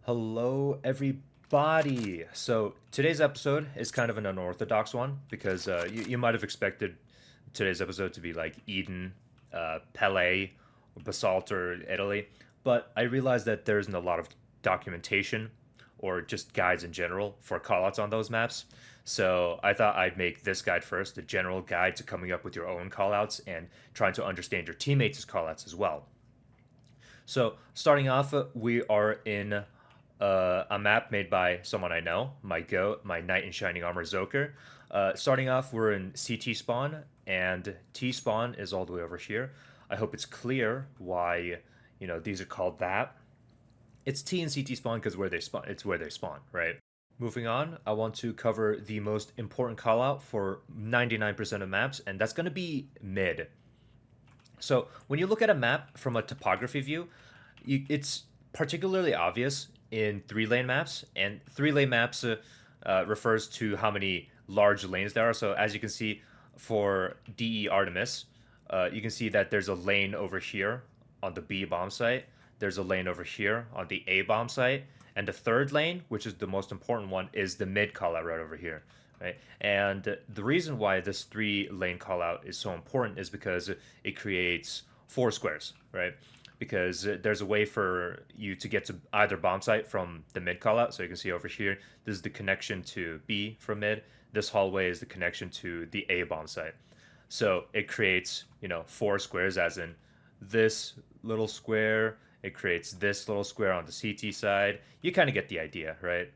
Hello, everybody. So today's episode is kind of an unorthodox one because you might have expected today's episode to be like Edin, Pele, Basalt, or Italy, but I realized that there isn't a lot of documentation or just guides in general for callouts on those maps. So I thought I'd make this guide first, a general guide to coming up with your own callouts and trying to understand your teammates' callouts as well. So starting off, we are in a map made by someone I know, my goat, my knight in shining armor Zoker. Starting off, we're in CT spawn, and T spawn is all the way over here. I hope it's clear why these are called that. It's T and CT spawn because where they spawn, it's where they spawn, right? Moving on, I want to cover the most important callout for 99% of maps, and that's going to be mid. So when you look at a map from a topography view, it's particularly obvious in three-lane maps, and three-lane maps refers to how many large lanes there are. So as you can see for DE Artemis, you can see that there's a lane over here on the B bomb site. There's a lane over here on the A bomb site, and the third lane, which is the most important one, is the mid callout right over here. Right? And the reason why this three-lane callout is so important is because it creates four squares, right? Because there's a way for you to get to either bomb site from the mid callout. So you can see over here, this is the connection to B from mid. This hallway is the connection to the A bomb site. So it creates, four squares, as in this little square. It creates this little square on the CT side. You kind of get the idea, right?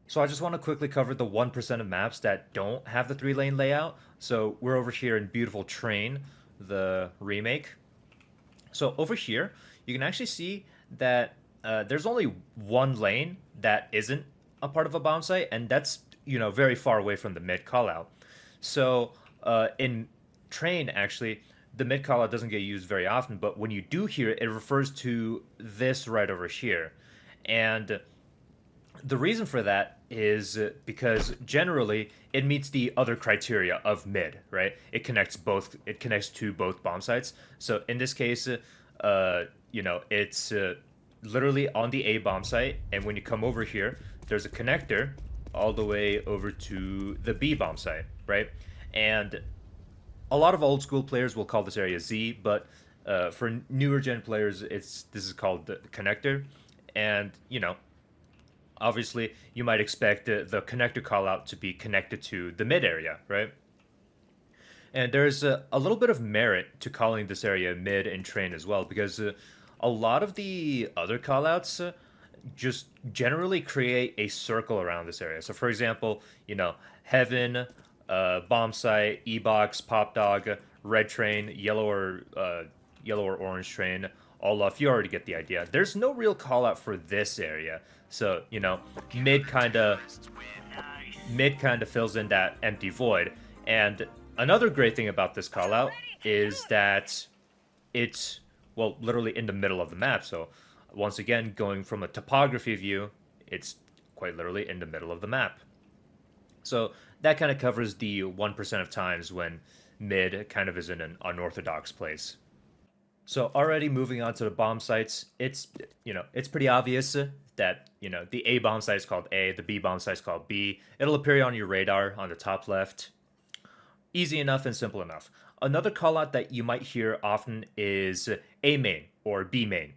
So I just want to quickly cover the 1% of maps that don't have the three-lane layout. So we're over here in beautiful Train, the remake. So over here, you can actually see that there's only one lane that isn't a part of a bomb site, and that's very far away from the mid callout. So in Train, actually, the mid callout doesn't get used very often, but when you do hear it, it refers to this right over here, and the reason for that is because generally it meets the other criteria of mid, right? It connects both. It connects to both bomb sites. So in this case, it's literally on the A bomb site, and when you come over here, there's a connector all the way over to the B bomb site, right? And a lot of old school players will call this area Z, but for newer gen players, this is called the connector, and obviously you might expect the connector callout to be connected to the mid area, right? And there's a little bit of merit to calling this area mid and Train as well, because a lot of the other callouts just generally create a circle around this area. So, for example, Heaven, Bomb Site, E-Box, Pop Dog, Red Train, yellow or orange train, Olaf. You already get the idea. There's no real callout for this area, so mid kind of mid kind of fills in that empty void. And another great thing about this callout is that it's, well, literally in the middle of the map. So once again, going from a topography view, it's quite literally in the middle of the map. So that kind of covers the 1% of times when mid kind of is in an unorthodox place. So already moving on to the bomb sites, it's pretty obvious that the A bomb site is called A, the B bomb site is called B. It'll appear on your radar on the top left. Easy enough and simple enough. Another callout that you might hear often is A main or B main,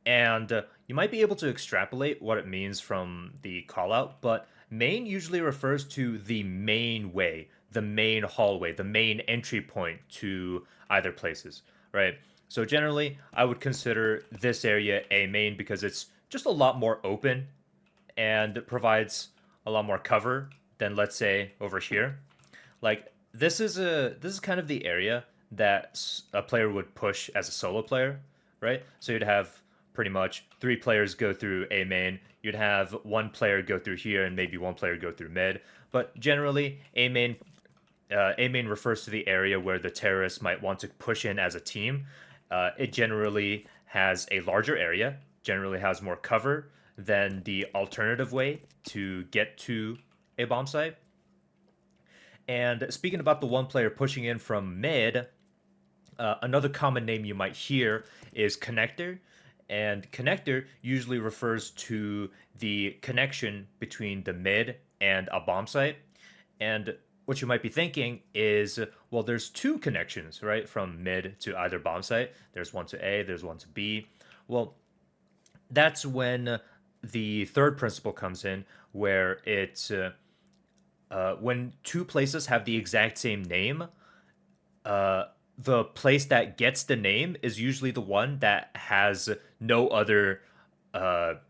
and you might be able to extrapolate what it means from the callout, but main usually refers to the main way, the main hallway, the main entry point to either places, right? So generally, I would consider this area a main because it's just a lot more open and provides a lot more cover than, let's say, over here. Like this is kind of the area that a player would push as a solo player, right? So you'd have pretty much three players go through A main. You'd have one player go through here and maybe one player go through mid. But generally, A main refers to the area where the terrorists might want to push in as a team. It generally has a larger area, generally has more cover than the alternative way to get to a bomb site. And speaking about the one player pushing in from mid, another common name you might hear is connector. And connector usually refers to the connection between the mid and a bomb site. And what you might be thinking is, well, there's two connections, right? From mid to either bomb site. There's one to A, there's one to B. Well, that's when the third principle comes in, where when two places have the exact same name, uh, the place that gets the name is usually the one that has no other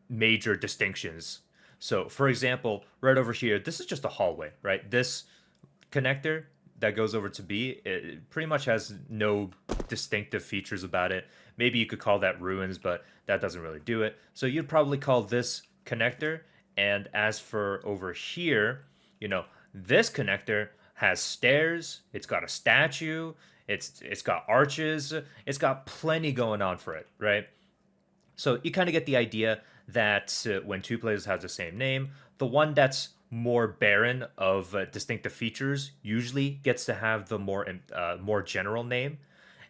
major distinctions. So, for example, right over here, this is just a hallway, right? This connector that goes over to B, it pretty much has no distinctive features about it. Maybe you could call that ruins, but that doesn't really do it. So you'd probably call this connector. And as for over here, this connector has stairs, it's got a statue, it's got arches, it's got plenty going on for it, right? So you kind of get the idea that when two places have the same name, the one that's more barren of distinctive features usually gets to have the more general name,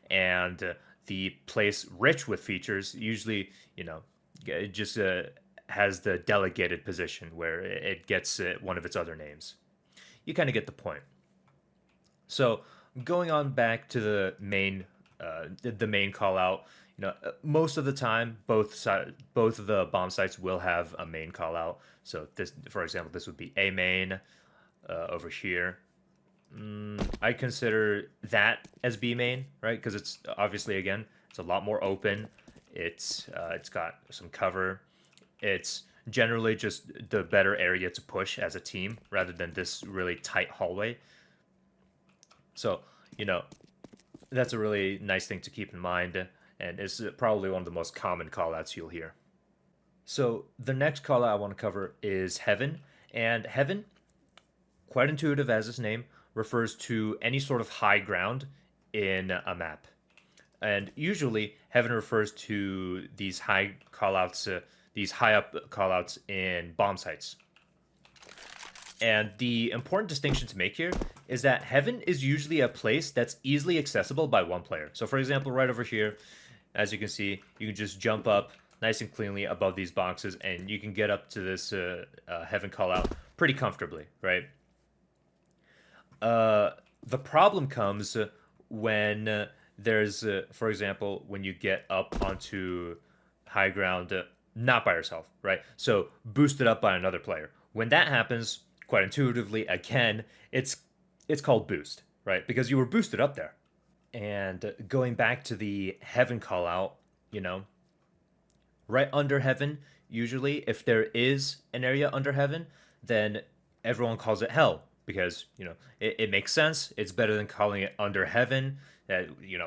and the place rich with features usually, it just has the delegated position where it gets one of its other names. You kind of get the point. So going on back to the main call out, most of the time, both of the bomb sites will have a main call out. So this, for example, this would be a main over here. I consider that as B main, right? Because it's obviously, again, it's a lot more open. It's got some cover. It's generally just the better area to push as a team rather than this really tight hallway. So, you know, that's a really nice thing to keep in mind, and it's probably one of the most common callouts you'll hear. So, the next callout I want to cover is Heaven, and Heaven, quite intuitive as its name, refers to any sort of high ground in a map. And usually, Heaven refers to these high callouts, these high up callouts in bomb sites. And the important distinction to make here is that Heaven is usually a place that's easily accessible by one player. So, for example, right over here, as you can see, you can just jump up nice and cleanly above these boxes, and you can get up to this Heaven callout pretty comfortably, right? The problem comes when there's, for example, when you get up onto high ground, not by yourself, right? So boosted up by another player. When that happens, quite intuitively, again, it's called boost, right? Because you were boosted up there. And going back to the Heaven call out, right under Heaven, usually, if there is an area under Heaven, then everyone calls it Hell because, it makes sense. It's better than calling it under Heaven.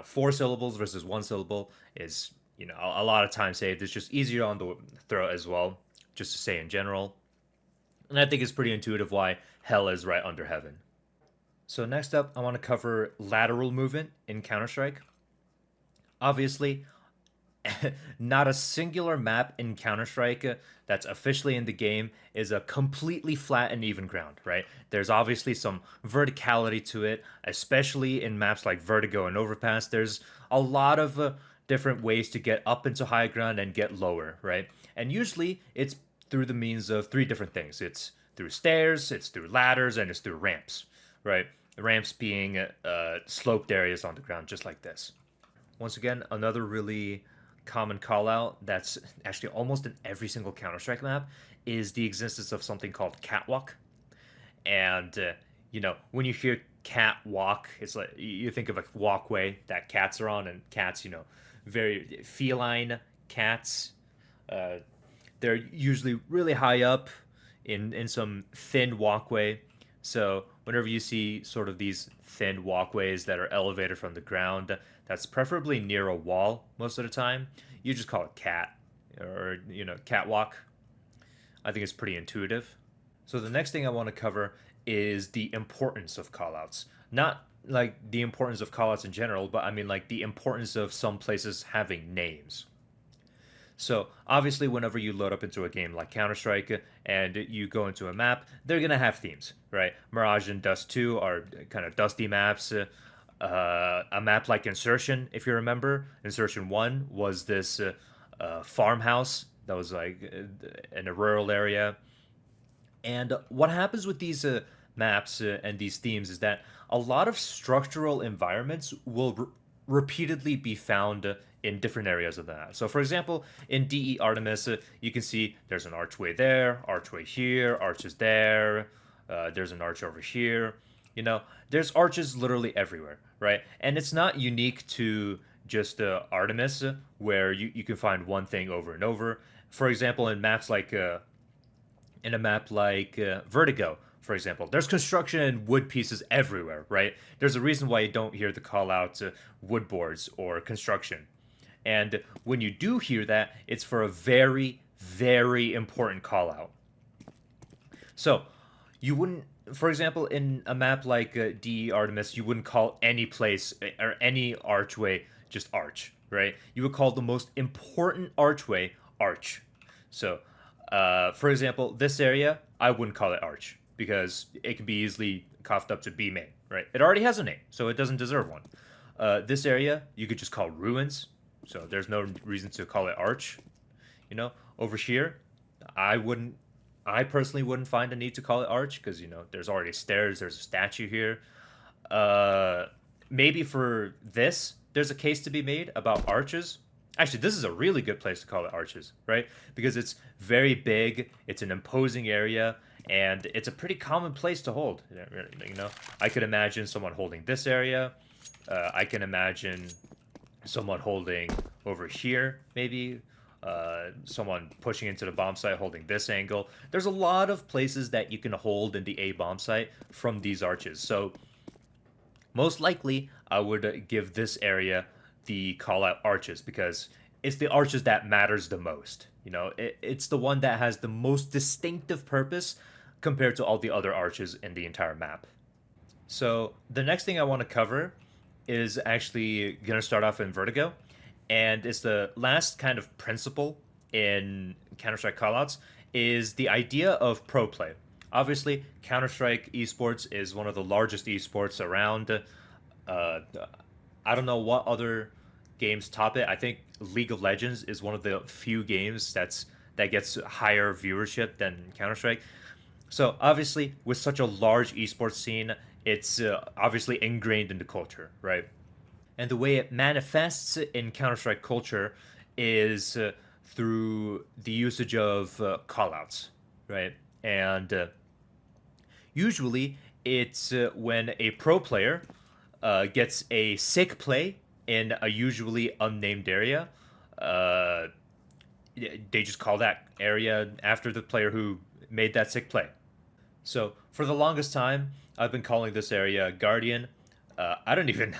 Four syllables versus one syllable is, a lot of time saved. It's just easier on the throat as well, just to say in general. And I think it's pretty intuitive why Hell is right under Heaven. So next up, I want to cover lateral movement in Counter-Strike. Obviously, not a singular map in Counter-Strike that's officially in the game is a completely flat and even ground, right? There's obviously some verticality to it, especially in maps like Vertigo and Overpass. There's a lot of different ways to get up into high ground and get lower, right? And usually it's through the means of three different things. It's through stairs, it's through ladders, and it's through ramps, right? The ramps being sloped areas on the ground, just like this. Once again, another really common call out that's actually almost in every single Counter-Strike map is the existence of something called catwalk. And, when you hear catwalk, it's like you think of a walkway that cats are on, and cats, very feline cats. They're usually really high up in some thin walkway. So whenever you see sort of these thin walkways that are elevated from the ground, that's preferably near a wall most of the time. You just call it cat or, catwalk. I think it's pretty intuitive. So the next thing I want to cover is the importance of callouts. Not like the importance of callouts in general, but I mean like the importance of some places having names. So obviously, whenever you load up into a game like Counter-Strike and you go into a map, they're gonna have themes, right? Mirage and Dust 2 are kind of dusty maps. A map like Insertion, if you remember, Insertion 1 was this farmhouse that was like in a rural area. And what happens with these maps and these themes is that a lot of structural environments will repeatedly be found in different areas of the map. So, for example, in DE Artemis, you can see there's an archway there, archway here, arches there, there's an arch over here. You know, there's arches literally everywhere, right? And it's not unique to just Artemis, where you can find one thing over and over. For example, in a map like Vertigo, for example, there's construction and wood pieces everywhere, right? There's a reason why you don't hear the call out to wood boards or construction. And when you do hear that, it's for a very, very important call out. So you wouldn't, for example, in a map like DE Artemis, you wouldn't call any place or any archway just arch, right? You would call the most important archway arch. So, for example, this area, I wouldn't call it arch because it can be easily coughed up to B main, right? It already has a name, so it doesn't deserve one. This area, you could just call ruins, so there's no reason to call it arch. You know, over here, I wouldn't I personally wouldn't find a need to call it arch because there's already stairs. There's a statue here. Uh, Maybe for this, there's a case to be made about arches. Actually, this is a really good place to call it arches, right? Because it's very big. It's an imposing area, and it's a pretty common place to hold. I could imagine someone holding this area. I can imagine someone holding over here, maybe someone pushing into the bomb site holding this angle. There's a lot of places that you can hold in the A bomb site from these arches. So most likely, I would give this area the call out arches because it's the arches that matters the most. It's the one that has the most distinctive purpose compared to all the other arches in the entire map. So the next thing I want to cover is actually going to start off in Vertigo, and it's the last kind of principle in Counter-Strike callouts is the idea of pro play. Obviously, Counter-Strike esports is one of the largest esports around. I don't know what other games top it. I think League of Legends is one of the few games that gets higher viewership than Counter-Strike. So obviously, with such a large esports scene, it's obviously ingrained in the culture, right? And the way it manifests in Counter-Strike culture is through the usage of callouts, right? And usually it's when a pro player gets a sick play in a usually unnamed area. Uh, they just call that area after the player who made that sick play. So for the longest time, I've been calling this area Guardian. I don't even.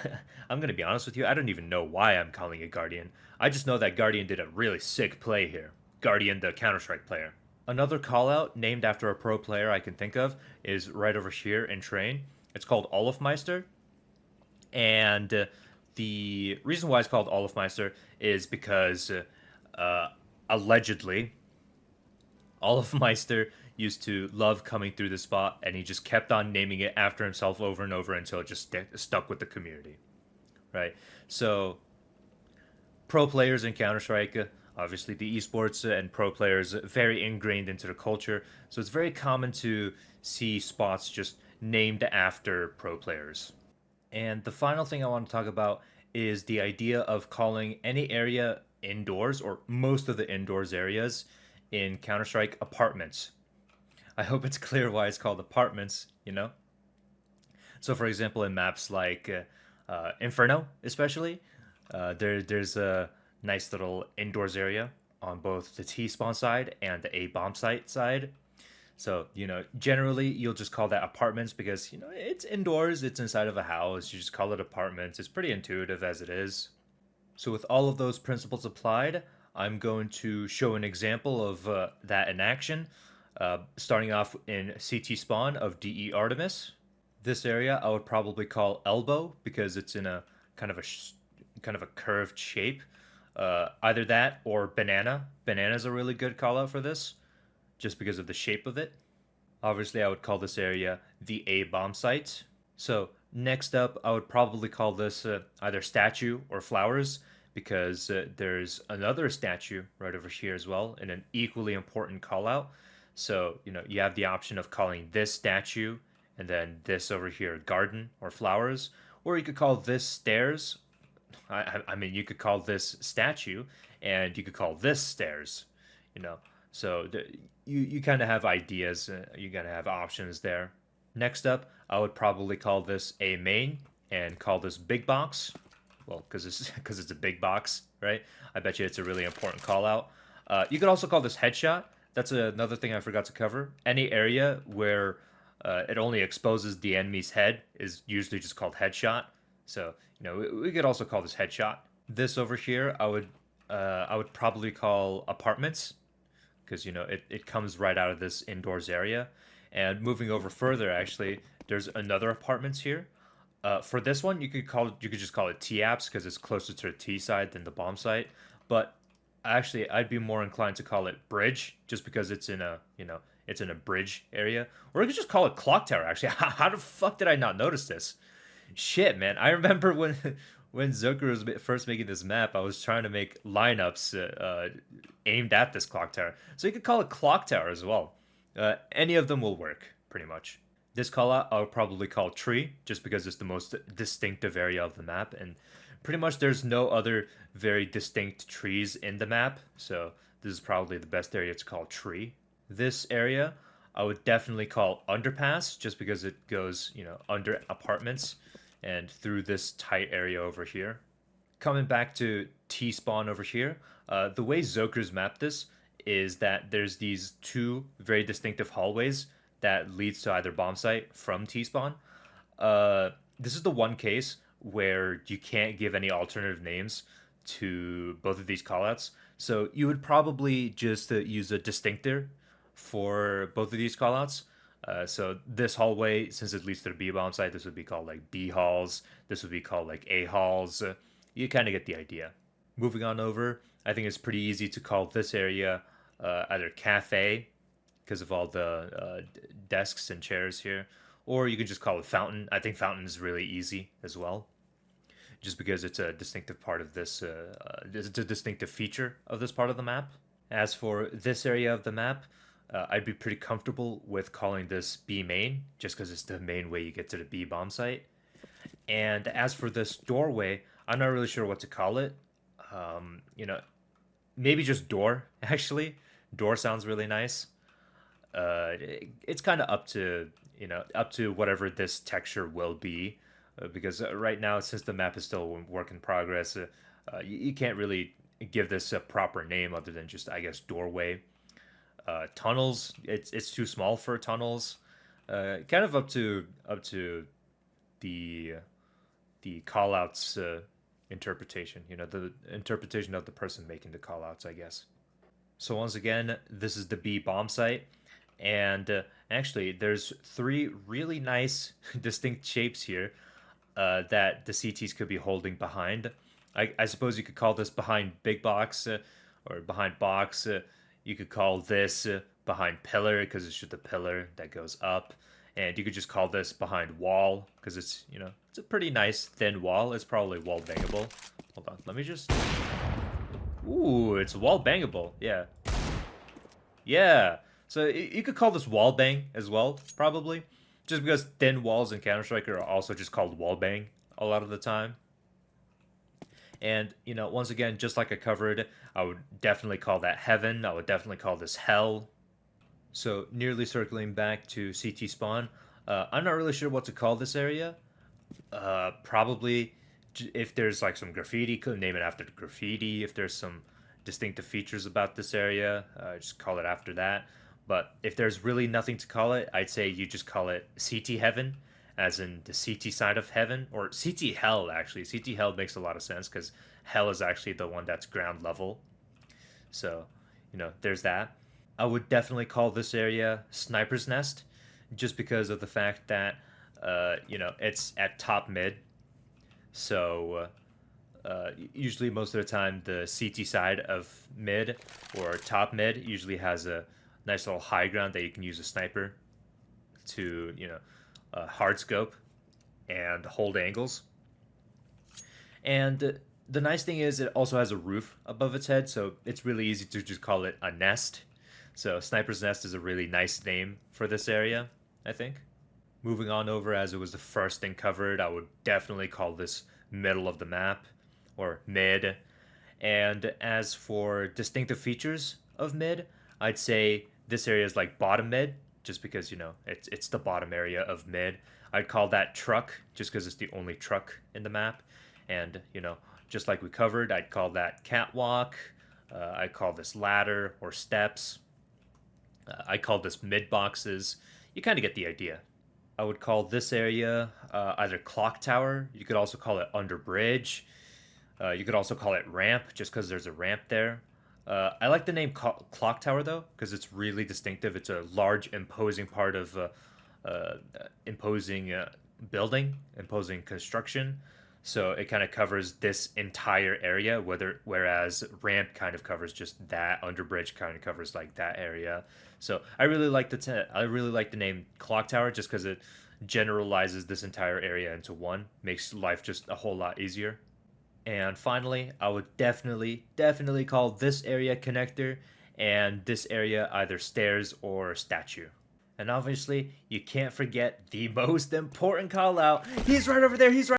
I'm gonna be honest with you. I don't even know why I'm calling it Guardian. I just know that Guardian did a really sick play here. Guardian, the Counter Strike player. Another call out named after a pro player I can think of is right over here in Train. It's called Olafmeister, and the reason why it's called Olafmeister is because allegedly Olafmeister used to love coming through the spot, and he just kept on naming it after himself over and over until it just stuck with the community, right? So, pro players in Counter Strike, obviously the esports and pro players, very ingrained into the culture. So it's very common to see spots just named after pro players. And the final thing I want to talk about is the idea of calling any area indoors or most of the indoors areas in Counter Strike apartments. I hope it's clear why it's called apartments. So, for example, in maps like Inferno, especially, there's a nice little indoors area on both the T spawn side and the A bomb site side. So, generally you'll just call that apartments because, it's indoors, it's inside of a house. You just call it apartments. It's pretty intuitive as it is. So, with all of those principles applied, I'm going to show an example of that in action. Starting off in CT spawn of DE Artemis. This area I would probably call elbow because it's in a kind of a curved shape. Either that or banana. Banana is a really good call out for this, just because of the shape of it. Obviously, I would call this area the A bomb site. So next up, I would probably call this either statue or flowers because there's another statue right over here as well, and an equally important call out. So, you have the option of calling this statue and then this over here garden or flowers, or you could call this stairs. I mean, you could call this statue and you could call this stairs, you know. So you kind of have ideas, you kind of have options there. Next up, I would probably call this a main and call this big box. Well, because it's a big box, right? I bet you it's a really important call out. You could also call this headshot. That's another thing I forgot to cover. Any area where it only exposes the enemy's head is usually just called headshot. So we could also call this headshot. This over here, I would probably call apartments because it comes right out of this indoors area. And moving over further, actually, there's another apartments here. For this one, you could just call it T-apps because it's closer to the T side than the bomb site. But actually, I'd be more inclined to call it bridge just because it's in a bridge area. Or you could just call it clock tower. Actually, how the fuck did I not notice this? Shit, man. I remember when Zucker was first making this map, I was trying to make lineups aimed at this clock tower. So you could call it clock tower as well. Any of them will work, pretty much. This callout I'll probably call tree, just because it's the most distinctive area of the map, and pretty much there's no other very distinct trees in the map, so this is probably the best area to call tree. This area I would definitely call underpass, just because it goes, under apartments and through this tight area over here. Coming back to T-spawn over here, the way Zoker's mapped this is that there's these two very distinctive hallways that leads to either bomb site from T-spawn. This is the one case where you can't give any alternative names to both of these callouts. So you would probably just use a distinctor for both of these callouts. So this hallway, since it leads to the B bomb site, this would be called like B halls. This would be called like A halls. You kind of get the idea. Moving on over, I think it's pretty easy to call this area either cafe because of all the desks and chairs here, or you can just call it fountain. I think fountain is really easy as well, just because it's a distinctive part of this. It's a distinctive feature of this part of the map. As for this area of the map, I'd be pretty comfortable with calling this B main, just because it's the main way you get to the B bomb site. And as for this doorway, I'm not really sure what to call it. Maybe just door. Actually, door sounds really nice. It's kind of up to whatever this texture will be, because right now, since the map is still a work in progress, you can't really give this a proper name other than just, I guess, doorway. Tunnels, it's too small for tunnels. Kind of up to the callouts interpretation. The interpretation of the person making the callouts, I guess. So once again, this is the B bomb site. And actually, there's three really nice distinct shapes here that the CTs could be holding behind. I suppose you could call this behind big box or behind box. You could call this behind pillar because it's just a pillar that goes up. And you could just call this behind wall because it's a pretty nice thin wall. It's probably wall bangable. Hold on, let me just... Ooh, it's wall bangable. Yeah. Yeah. So you could call this wall bang as well, probably. Just because thin walls in Counter-Strike are also just called wall bang a lot of the time. And, once again, just like I covered, I would definitely call that heaven. I would definitely call this hell. So nearly circling back to CT spawn, I'm not really sure what to call this area. Probably if there's like some graffiti, could name it after the graffiti. If there's some distinctive features about this area, just call it after that. But if there's really nothing to call it, I'd say you just call it CT Heaven, as in the CT side of heaven, or CT Hell, actually. CT Hell makes a lot of sense, because Hell is actually the one that's ground level. So, there's that. I would definitely call this area Sniper's Nest, just because of the fact that, it's at top mid. So, usually most of the time, the CT side of mid, or top mid, usually has a nice little high ground that you can use a sniper to, hard scope and hold angles. And The nice thing is it also has a roof above its head, so it's really easy to just call it a nest. So Sniper's Nest is a really nice name for this area, I think. Moving on over, as it was the first thing covered, I would definitely call this middle of the map, or mid. And as for distinctive features of mid, I'd say this area is like bottom mid, just because it's the bottom area of mid. I'd call that truck, just because it's the only truck in the map, and just like we covered, I'd call that catwalk. I'd call this ladder or steps. I call this mid boxes. You kind of get the idea. I would call this area either clock tower. You could also call it under bridge. You could also call it ramp, just because there's a ramp there. I like the name clock tower though, because it's really distinctive. It's a large, imposing part of imposing building, imposing construction. So it kind of covers this entire area, whereas ramp kind of covers just that. Underbridge kind of covers like that area. So I really like I really like the name Clock Tower, just because it generalizes this entire area into one, makes life just a whole lot easier. And finally, I would definitely call this area connector, and this area either stairs or statue. And obviously, you can't forget the most important call out. He's right over there. He's right.